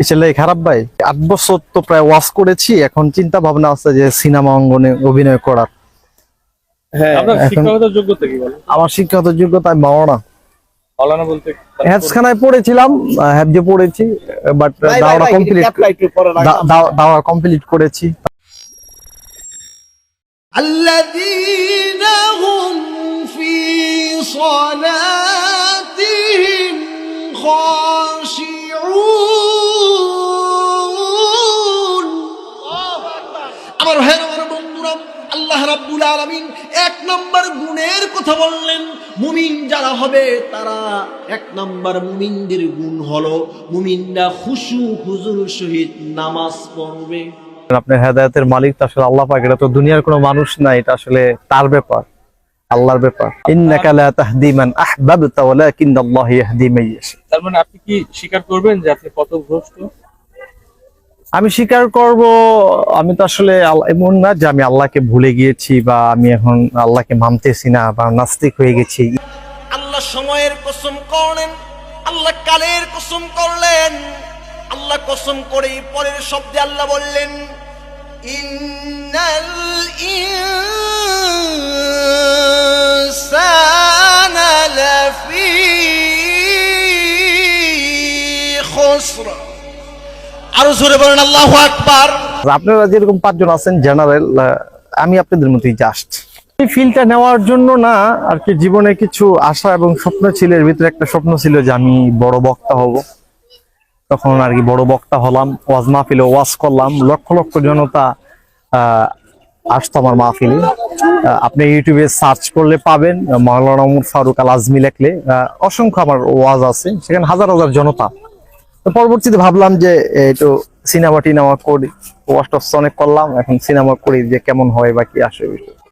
ছেলে খারাপ ভাই 8 বছর তো প্রায় ওয়াজ করেছি, এখন চিন্তা ভাবনা আছে যে সিনেমা অঙ্গনে অভিনয় করার। হ্যাঁ, আপনার এখন শিক্ষাগত যোগ্যতা কি বলেন? আমার শিক্ষাগত যোগ্যতা আমি মাওলানা। মাওলানা বলতে হেফজখানায় পড়েছিলাম, হেফজে পড়েছি, বাট দাওয়া কমপ্লিট দাওয়া কমপ্লিট করেছি। الذين هم في صلاتهم خاشعون আমার ভাইয়ের আমার বন্ধুরা, আল্লাহ রাব্বুল আলামিন এক নাম্বার গুণের কথা বললেন। মুমিন যারা হবে তারা এক নাম্বার মুমিনদের গুণ হলো মুমিনরা খুশু হুজুর সহিত নামাজ পড়বে। আপনার হেদায়েতের মালিক তো আসলে আল্লাহ পাক, এটা তো দুনিয়ার কোনো মানুষ না, এটা আসলে তার ব্যাপার, আল্লাহর ব্যাপার। ইন্নাকা লা তাহদি মান আহবাবতা ওয়ালাকিন্নাল্লাহু ইয়াহদি মান ইয়াশা। তার মানে আপনি কি স্বীকার করবেন যে আপনি পথভ্রষ্ট? আমি স্বীকার করব, আমি তো আসলে এমন না যে আমি আল্লাহকে ভুলে গিয়েছি বা আমি এখন আল্লাহকে মানতেছি না বা নাস্তিক হয়ে গেছি। আল্লাহ সময়ের কসম করলেন, আল্লাহ কালের কসম করলেন, আল্লাহ কসম করে পরের শব্দে আল্লাহ বললেন ইন্নাল ইনসানা লাফি খুসর। আরো জোরে বলেন আল্লাহু আকবার। আপনারা যেরকম 5 জন আছেন জেনারেল, আমি আপনাদের মতোই জাস্ট। এই ফিল্ডটা নেওয়ার জন্য না আর কি, জীবনে কিছু আশা এবং স্বপ্ন ছিল, এর ভিতরে একটা স্বপ্ন ছিল যে আমি বড় বক্তা হব। তখন আর কি বড় বক্তা হলাম, ওয়াজ মাহফিলে ওয়াজ করলাম, লক্ষ লক্ষ জনতা আসতো আমার মাহফিলে। আপনি ইউটিউবে সার্চ করলে পাবেন, মাওলানা ওমর ফারুক আল আজমি লেখলে অসংখ্য আমার ওয়াজ আছে, সেখানে হাজার হাজার জনতা। তো পরবর্তীতে ভাবলাম যে একটু সিনেমা টিনেমা করি, ওয়াজ টস অনেক করলাম, এখন সিনেমা করি যে কেমন হয় বা কি আসে।